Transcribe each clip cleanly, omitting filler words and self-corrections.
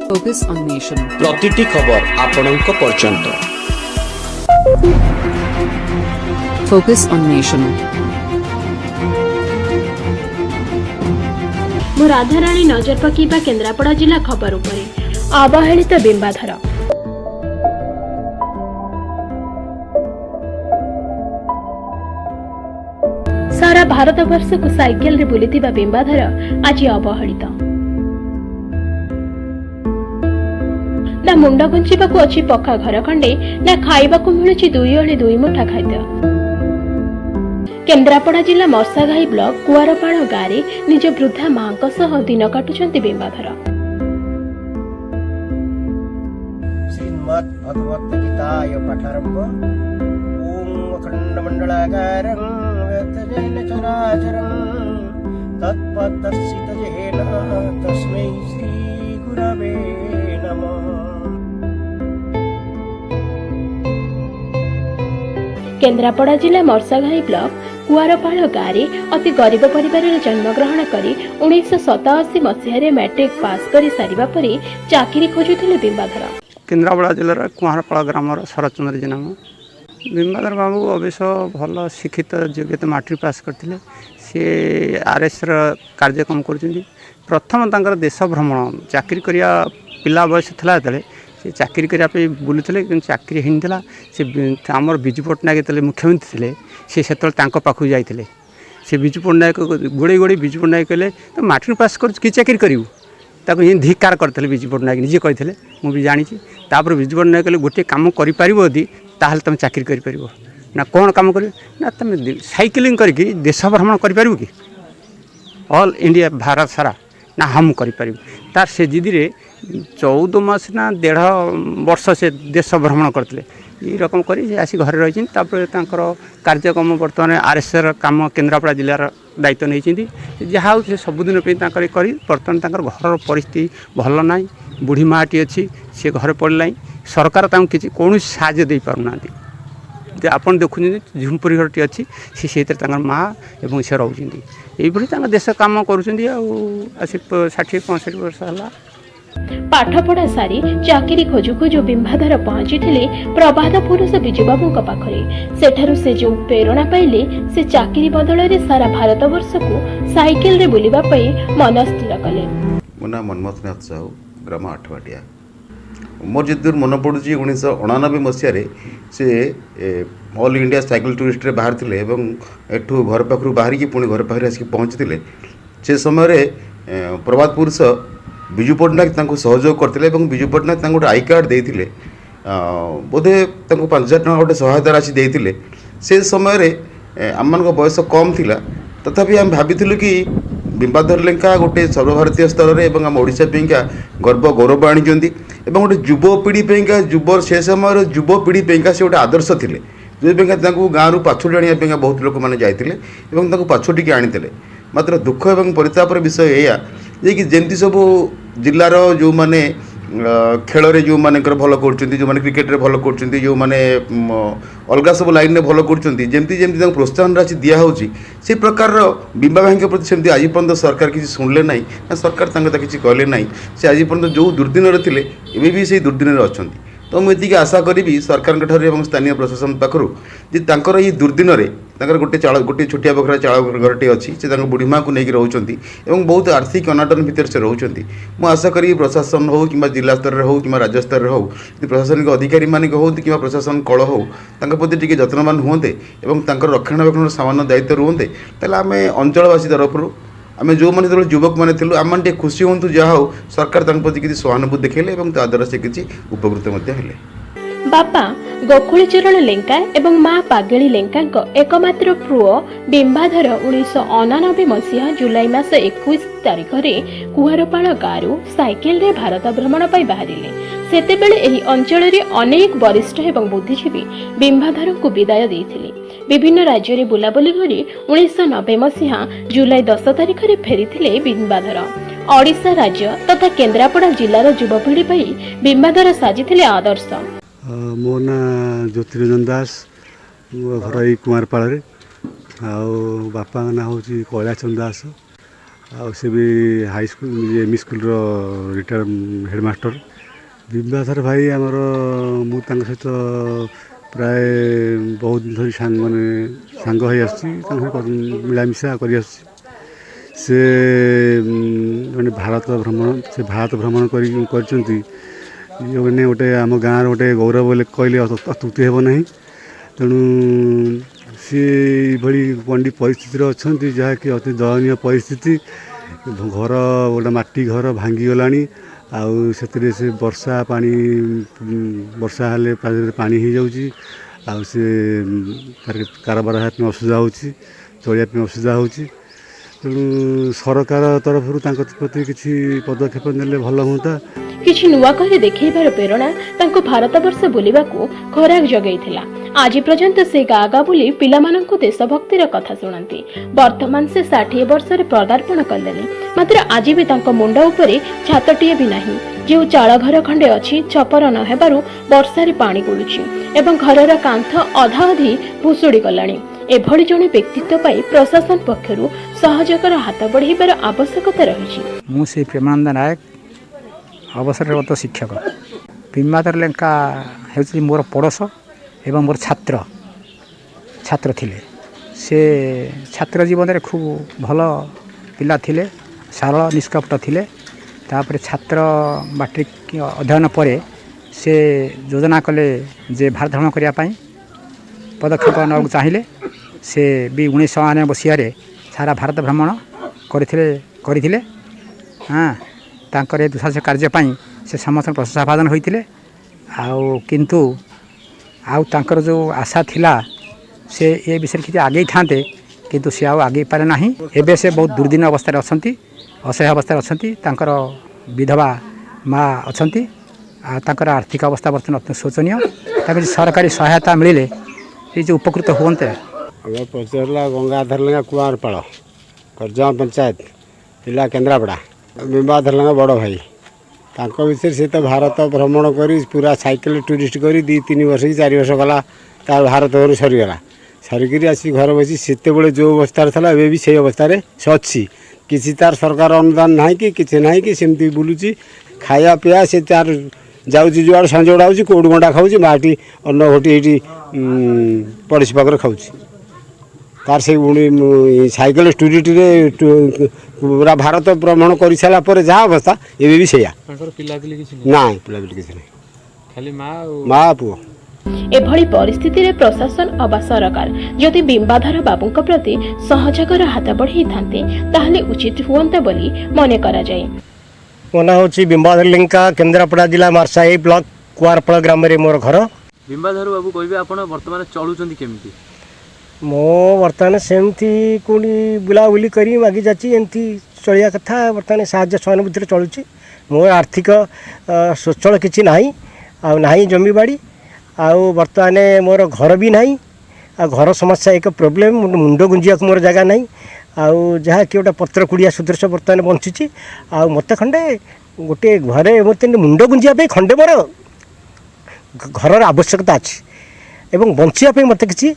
Focus on Nation. प्रतिटी खबर आपणक पर्यंत। Focus on Nation. मु राधाराणी नजर पकेबा केन्द्रापड़ा जिला खबर उपरे अवहेलित बिंबाधर। सारा भारत वर्ष को साइकेल रे बुलिथिबा बिंबाधर आज अवहेलित। ना मुंड गुंचिबाकू अछि पक्का घर खंडे, ना खाइबाकू मिलुछि दुई ओली दुई मुठा खाद्य। केन्द्रापड़ा जिला मर्साघाई ब्लॉक कुआरपाड़ गाँव में निज वृद्धा मां सह दिन काटुछंती बिंबाधर। श्रीमद् भगवत गीताय पाठारंभ। ओम अखंडमंडलाकारं व्यक्तजेन चराचरं तत्पदर्शितजेन तस्मै श्री गुरवे नमः। केन्द्रापड़ा जिला मर्साघाई ब्लॉक कुआरपाड़ गाँव में अति गरीब परिवार जन्मग्रहण कर 1987 मसीह मैट्रिक पास कर सारिबा परे चाकरी खोजुथिले बिंबाधर। केन्द्रापड़ा जिलार कुआरपाड़ ग्राम शरतचंद्र जी नाम। बिंबाधर बाबू अवश्य भल शिक्षित योग्यता मैट्रिक पास करते। सी आरएस कार्यक्रम कर प्रथम तंकर देश भ्रमण चाकरी करिया पिला बयस था से चाकरी करने बुलूले कि चाकरी होता से आमर विजु पट्टनायक जो मुख्यमंत्री थे सी से पाखक जाते से विजु पट्टनायक गोड़े गोड़े विजु पट्टनायक कहले तो मैट्रिक पास कर कि चाकरी करूँ ताको ये धिकार करते विजु पट्टनायक निजे कहते मुझे जानी। विजु पट्टनायक कहले गोटे कम कर तुम चाकरी कर ना कौन कम कर ना तुम साइकिलिंग करके देश भ्रमण कर कि ऑल इंडिया भारत सारा ना हम करें तार से जिदी 14 मास ना 1.5 वर्ष से देश भ्रमण करते ये रकम कर आसी घर रही। कार्यक्रम बर्तमान आरएस काम केन्द्रापड़ा जिलार दायित्व नहीं जहाँ से सबुदिन कर बर्तमान घर परिस्थिति भल ना बुढ़ी माटी अच्छी सी घर पड़ना सरकार किसी कौन साहय दे पारना आप देखुं झुंपुरी घरटी अच्छी सी माँ एवं से रोचे ये देश कम कर 60-65 वर्ष है। पाठपढ़ा सारी चाकरी खोजु खोजु बिंबाधर पहुंची प्रभात पुरुष विजुबाबू पाखरे। सेठारु से जो प्रेरणा पाइले से चाकरी बदल रे सारा भारत वर्ष को साइकेल रे बुलिबा पई मन स्थिर कले। मो ना मनमोहन साहू ग्राम आठवाटिया। मोर जिदूर मन पड़ू 1989 मसीह से ऑल इंडिया साइकिल टूरिस्ट रे बाहर थिले एवं एठू घर पाखरु बाहर की पुणी घर पाखरे आसी पहुंचते से समय प्रभात पुरुष विजु पट्टनायक सहयोग करते विजु पट्टनायक गोटे आई कार्ड देते बोधे 5,000 टଙ୍କା गोटे सहायता राशि देते से समय आम बयस कम थिला तथापि आम भाविलु कि बिंबाधर लेंका गोटे सर्वभारतीय स्तर में आम ओडिशा पेंका गर्व गौरव आनी गोटे युवपीढ़ी युव से समय युवपीढ़ी पेंका से गोटे आदर्श थे जो गाँव पाछोटी आने बहुत लोक मैंने जाते पाछोटी आनी। मात्र दुख एवं परितापर विषय यह कि जमती सब जिलार जो माने खेल रे जो माने भल कर जो माने क्रिकेट रे भल कर जो माने अलग सब लाइन में भल कर जमती जमती प्रोत्साहन राशि दिया होची से प्रकार बिंबा भाई के प्रति सेमती आज पर्यंत सरकार किसी शुणिले ना ना सरकार किसी कहले ना से आज पर्यंत जो दुर्दिन रे थिले एबे भी से दुर्दिन रे अछंती। तो मुझे आशा करी सरकार ठार स्थानीय प्रशासन पाखु जी ये दुर्दिन में गोटे छोटिया बखरा चाल घरटे अच्छी से बुढ़ी माँ को लेकिन रोच बहुत आर्थिक अनाटन भितर से रोच। मु आशा करी प्रशासन हो कि जिला स्तर में हो कि राज्य स्तर में हो प्रशासनिक अधिकारी मानिक हो कि प्रशासन कल हो प्रति टी जत्नवान हुए और रक्षणाबेक्षण सामान्य दायित्व रुहते आम अंचलवासी तरफ आम जो मैंने जो युवक मैंने थे आम खुशी हूँ जहाँ हो सरकार प्रति किसी सहानुभूति देखले द्वारा से किसी उपकृत हेले। बापा गोकुल चरण लेंका एवं माँ पागेली लेंका एकमात्र पुओ बिंबाधर 1989 मसीहा जुलाई मास 21 तारिख में कुआरपाड़ गाँव साइकेल रे भारत भ्रमण पर बाहरिले। सेतेबेले एही अंचल रे अनेक वरिष्ठ एवं बुद्धिजीवी बिंबाधर को विदाय देइथिले। विभिन्न राज्य रे बुलाबुली करी 1990 मसीहा जुलाई 10 तारिख में फेरी बिंबाधर। ओडिशा राज्य तथा केन्द्रापड़ा जिलार युवपीढ़ी पर बिंबाधर साजिथिले आदर्श। मो ना ज्योतिरंजन दास घर कुआरपाड़ बापा ना हूँ कैलाचंद दास ଆଉ ସେ ବି ହାଇସ୍କୁଲ ଏମଇ ସ୍କୁଲର ରିଟାୟାର୍ଡ ହେଡ଼ମାଷ୍ଟର। ବିମ୍ବାଧର ଭାଇ ଆମର ମୁଁ ତାଙ୍କ ସହିତ ପ୍ରାୟ ବହୁତ ଦିନ ଧରି ସାଙ୍ଗ ହୋଇ ଆସୁଛି, ତାଙ୍କ ସହିତ ମିଳାମିଶା କରି ଆସୁଛି। ସେ ମାନେ ଭାରତ ଭ୍ରମଣ କରିଛନ୍ତି, ମାନେ ଗୋଟେ ଆମ ଗାଁର ଗୋଟେ ଗୌରବ ବୋଲି କହିଲେ ଅତ୍ୟୁକ୍ତି ହେବ ନାହିଁ। ତେଣୁ ସିଏ ଏଇଭଳି ଗଣ୍ଡି ପରିସ୍ଥିତିରେ ଅଛନ୍ତି, ଯାହାକି ଅତି ଦୟନୀୟ ପରିସ୍ଥିତି। ଘର ଗୋଟେ ମାଟି ଘର ଭାଙ୍ଗିଗଲାଣି, ଆଉ ସେଥିରେ ସେ ବର୍ଷା ହେଲେ ପାଣି ହେଇଯାଉଛି, ଆଉ ସେ କାରବାର ହେବା ପାଇଁ ଅସୁବିଧା ହେଉଛି, ଚଳିବା ପାଇଁ ଅସୁବିଧା ହେଉଛି। ତେଣୁ ସରକାର ତରଫରୁ ତାଙ୍କ ପ୍ରତି କିଛି ପଦକ୍ଷେପ ନେଲେ ଭଲ ହୁଅନ୍ତା। କିଛି ନୂଆ କରି ଦେଖେଇବାର ପ୍ରେରଣା ତାଙ୍କୁ ଭାରତବର୍ଷ ବୁଲିବାକୁ ଖୋରାକ ଯୋଗାଇଥିଲା। ଆଜି ପର୍ଯ୍ୟନ୍ତ ସେ ଗାଁ ଗାଁ ବୁଲି ପିଲାମାନଙ୍କୁ ଦେଶଭକ୍ତିର କଥା ଶୁଣାନ୍ତି। ବର୍ତ୍ତମାନ ସେ 60 ବର୍ଷରେ ପଦାର୍ପଣ କଲେଣି, ମାତ୍ର ଆଜି ବି ତାଙ୍କ ମୁଣ୍ଡ ଉପରେ ଛାତଟିଏ ବି ନାହିଁ। ଯେଉଁ ଚାଳ ଘର ଖଣ୍ଡେ ଅଛି, ଛପର ନ ହେବାରୁ ବର୍ଷାରେ ପାଣି ଗଳୁଛି ଏବଂ ଘରର କାନ୍ଥ ଅଧାଅଧି ଭୁଷୁଡ଼ି ଗଲାଣି। ଏଭଳି ଜଣେ ବ୍ୟକ୍ତିତ୍ୱ ପାଇଁ ପ୍ରଶାସନ ପକ୍ଷରୁ ସହଯୋଗର ହାତ ବଢ଼ାଇବାର ଆବଶ୍ୟକତା ରହିଛି। ମୁଁ ଶ୍ରୀ ପ୍ରେମାନନ୍ଦ ନାୟକ, ଅବସରରତ ଶିକ୍ଷକ। ବିମ୍ବାଧର ଲେଙ୍କା ହେଉଛି ମୋର ପଡ଼ୋଶ ଏବଂ ମୋର ଛାତ୍ର ଥିଲେ। ସେ ଛାତ୍ର ଜୀବନରେ ଖୁବ୍ ଭଲ ପିଲା ଥିଲେ, ସରଳ ନିଷ୍କପଟ ଥିଲେ। ତାପରେ ଛାତ୍ର ମାଟ୍ରିକ ଅଧ୍ୟୟନ ପରେ ସେ ଯୋଜନା କଲେ ଯେ ଭାରତ ଭ୍ରମଣ କରିବା ପାଇଁ ପଦକ୍ଷେପ ନେବାକୁ ଚାହିଁଲେ। ସେ ବି 1999 ମସିହାରେ ସାରା ଭାରତ ଭ୍ରମଣ କରିଥିଲେ। ତାଙ୍କର ଏ ଦୁଃସାହସିକ କାର୍ଯ୍ୟ ପାଇଁ ସେ ସମସ୍ତଙ୍କ ପ୍ରଶଂସା ଭାଜନ ହୋଇଥିଲେ। କିନ୍ତୁ ତାଙ୍କର ଯେଉଁ ଆଶା ଥିଲା ସେ ଏ ବିଷୟରେ କିଛି ଆଗେଇଥାନ୍ତେ, କିନ୍ତୁ ସେ ଆଉ ଆଗେଇ ପାରେ ନାହିଁ। ଏବେ ସେ ବହୁତ ଦୁର୍ଦିନ ଅବସ୍ଥାରେ ଅଛନ୍ତି, ଅସହାୟ ଅବସ୍ଥାରେ ଅଛନ୍ତି। ତାଙ୍କର ବିଧବା ମା ଅଛନ୍ତି, ଆଉ ତାଙ୍କର ଆର୍ଥିକ ଅବସ୍ଥା ବର୍ତ୍ତମାନ ଅତ୍ୟନ୍ତ ଶୋଚନୀୟ। ତାଙ୍କୁ ସରକାରୀ ସହାୟତା ମିଳିଲେ ଏ ଯେଉଁ ଉପକୃତ ହୁଅନ୍ତେ। ଆମ ପରିଚୟ ହେଲା ଗଙ୍ଗାଧର ଲେଙ୍କା କୁଆଁରପାଳ, କରଜମା ପଞ୍ଚାୟତ, ଜିଲ୍ଲା କେନ୍ଦ୍ରାପଡ଼ା। ବିମ୍ବାଧର ଲେଙ୍କା ବଡ଼ ଭାଇ, ତାଙ୍କ ଭିତରେ ସେ ତ ଭାରତ ଭ୍ରମଣ କରି ପୁରା ସାଇକେଲ ଟୁରିଷ୍ଟ କରି 2-3 ବର୍ଷ କି 4 ବର୍ଷ ଗଲା, ତାର ଭାରତ ଘରୁ ସରିକରି ଆସି ଘରେ ବସି ସେତେବେଳେ ଯେଉଁ ଅବସ୍ଥାରେ ଥିଲା ଏବେ ବି ସେଇ ଅବସ୍ଥାରେ ସେ ଅଛି। କିଛି ତାର ସରକାର ଅନୁଦାନ ନାହିଁ କି କିଛି ନାହିଁ, କି ସେମିତି ବୁଲୁଛି। ଖାଇବା ପିଇବା ସେ ତାର ଯାଉଛି ଯୁଆଡ଼େ ସଞ୍ଜ ଉଡ଼ାଉଛି, କୋଉଠୁ ଗଣ୍ଡା ଖାଉଛି, ମାଟି ଅନ୍ନ ଘଟି ଏଇଠି ପଡ଼ିଶୀ ପାଖରେ ଖାଉଛି। ତାର ସେଇ ସାଇକେଲ ଟୁରିଷ୍ଟରେ ପୁରା ଭାରତ ଭ୍ରମଣ କରିସାରିଲା ପରେ ଯାହା ଅବସ୍ଥା ଏବେ ବି ସେଇଆ। ନାଇଁ ପିଲାପିଲି କିଛି ନାହିଁ, ଖାଲି ମା ପୁଅ। ଏଭଳି ପରିସ୍ଥିତିରେ ପ୍ରଶାସନ ଅବା ସରକାର ଯଦି ବିମ୍ବାଧର ବାବୁଙ୍କ ପ୍ରତି ସହଯୋଗର ହାତ ବଢ଼ାଇଥାନ୍ତେ ତାହେଲେ ଉଚିତ ହୁଅନ୍ତା ବୋଲି ମନେ କରାଯାଏ। ମୋ ନାଁ ହେଉଛି ବିମ୍ବାଧର ଲେଙ୍କା, କେନ୍ଦ୍ରାପଡ଼ା ଜିଲ୍ଲା ମାର୍ସାଇ ବ୍ଲକ କୁଆଁରପାଳ ଗ୍ରାମରେ ମୋର ଘର। ବିମ୍ବାଧର ବାବୁ କହିବେ ଆପଣ ବର୍ତ୍ତମାନ ଚଳୁଛନ୍ତି କେମିତି? ମୁଁ ବର୍ତ୍ତମାନ ସେମିତି କେଉଁଠି ବୁଲାବୁଲି କରି ମାଗି ଯାଉଛି, ଏମିତି ଚଳିବା କଥା। ବର୍ତ୍ତମାନ ସାହାଯ୍ୟ ସହାନୁଭୂତିରେ ଚଳୁଛି। ମୋର ଆର୍ଥିକ ସ୍ୱଚ୍ଛଳ କିଛି ନାହିଁ, ଆଉ ନାହିଁ ଜମିବାଡ଼ି, ଆଉ ବର୍ତ୍ତମାନ ମୋର ଘର ବି ନାହିଁ। ଆଉ ଘର ସମସ୍ୟା ଏକ ପ୍ରୋବ୍ଲେମ୍, ମୁଣ୍ଡ ଗୁଞ୍ଜିବାକୁ ମୋର ଜାଗା ନାହିଁ। ଆଉ ଯାହାକି ଗୋଟେ ପତ୍ର କୁଡ଼ିଆ ସଦୃଶ ବର୍ତ୍ତମାନ ବଞ୍ଚିଛି। ଆଉ ମୋତେ ଖଣ୍ଡେ ଗୋଟିଏ ଘରେ ମୋତେ ମୁଣ୍ଡ ଗୁଞ୍ଜିବା ପାଇଁ ଖଣ୍ଡେ ମୋର ଘରର ଆବଶ୍ୟକତା ଅଛି, ଏବଂ ବଞ୍ଚିବା ପାଇଁ ମୋତେ କିଛି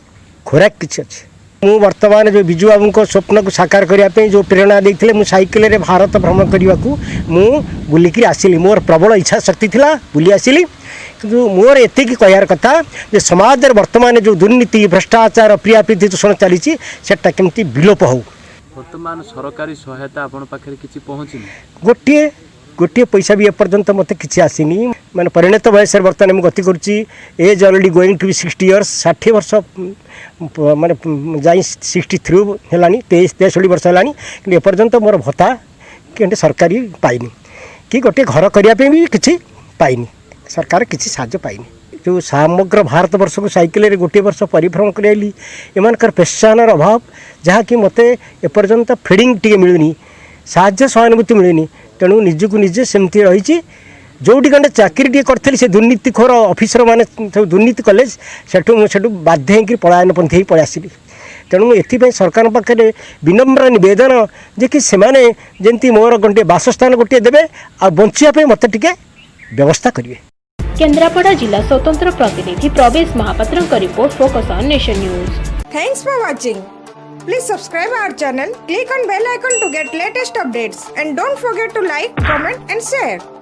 ଖୋରାକ କିଛି ଅଛି। ମୁଁ ବର୍ତ୍ତମାନ ଯେଉଁ ବିଜୁ ବାବୁଙ୍କ ସ୍ୱପ୍ନକୁ ସାକାର କରିବା ପାଇଁ ଯେଉଁ ପ୍ରେରଣା ଦେଇଥିଲେ, ମୁଁ ସାଇକେଲରେ ଭାରତ ଭ୍ରମଣ କରିବାକୁ ମୁଁ ବୁଲିକିରି ଆସିଲି। ମୋର ପ୍ରବଳ ଇଚ୍ଛା ଶକ୍ତି ଥିଲା, ବୁଲି ଆସିଲି। କିନ୍ତୁ ମୋର ଏତିକି କହିବାର କଥା ଯେ ସମାଜରେ ବର୍ତ୍ତମାନ ଯେଉଁ ଦୁର୍ନୀତି, ଭ୍ରଷ୍ଟାଚାର, ପ୍ରିୟାପ୍ରୀତି ଦୂଷଣ ଚାଲିଛି, ସେଟା କେମିତି ବିଲୋପ ହେଉ। ବର୍ତ୍ତମାନ ସରକାରୀ ସହାୟତା ଆପଣ ପାଖରେ କିଛି ପହଞ୍ଚିନି? ଗୋଟିଏ ପଇସା ବି ଏପର୍ଯ୍ୟନ୍ତ ମୋତେ କିଛି ଆସିନି। ମାନେ ପରିଣତ ବୟସରେ ବର୍ତ୍ତମାନ ମୁଁ ଗତି କରୁଛି। Age already going to B 60 years, 60 ବର୍ଷ ମାନେ ଯାଇ 63 ହେଲାଣି, 63 ବର୍ଷ ହେଲାଣି। କିନ୍ତୁ ଏପର୍ଯ୍ୟନ୍ତ ମୋର ଭତ୍ତା କିନ୍ତୁ ସରକାରୀ ପାଇନି, କି ଗୋଟିଏ ଘର କରିବା ପାଇଁ ବି କିଛି ପାଇନି, ସରକାର କିଛି ସାହାଯ୍ୟ ପାଇନି। ଯେଉଁ ସମଗ୍ର ଭାରତବର୍ଷକୁ ସାଇକେଲରେ ଗୋଟିଏ ବର୍ଷ ପରିଭ୍ରମଣ କରାଇଲି, ଏମାନଙ୍କର ପ୍ରୋତ୍ସାହନର ଅଭାବ, ଯାହାକି ମୋତେ ଏପର୍ଯ୍ୟନ୍ତ ଫିଡ଼ିଂ ଟିକେ ମିଳୁନି, ସାହାଯ୍ୟ ସହାନୁଭୂତି ମିଳୁନି। ତେଣୁ ନିଜକୁ ନିଜେ ସେମିତି ରହିଛି। ଯେଉଁଠି ଖଣ୍ଡେ ଚାକିରି ଟିକେ କରିଥିଲି, ସେ ଦୁର୍ନୀତିଖୋର ଅଫିସର ମାନେ ସବୁ ଦୁର୍ନୀତି କଲେ, ସେଠୁ ବାଧ୍ୟ ହେଇକି ପଳାୟନ ପନ୍ଥୀ ହେଇ ପଳାଇ ଆସିଲି। ତେଣୁ ମୁଁ ଏଥିପାଇଁ ସରକାରଙ୍କ ପାଖରେ ବିନମ୍ର ନିବେଦନ ଯେ କି ସେମାନେ ଯେମିତି ମୋର ଗୋଟିଏ ବାସସ୍ଥାନ ଗୋଟିଏ ଦେବେ, ଆଉ ବଞ୍ଚିବା ପାଇଁ ମୋତେ ଟିକେ ବ୍ୟବସ୍ଥା କରିବେ। କେନ୍ଦ୍ରାପଡ଼ା ଜିଲ୍ଲା ସ୍ୱତନ୍ତ୍ର ପ୍ରତିନିଧି ପ୍ରବେଶ ମହାପାତ୍ରଙ୍କ report, focus on nation news. Thanks for watching. Please subscribe our channel, click on bell icon to get latest updates, and don't forget to like, comment and share.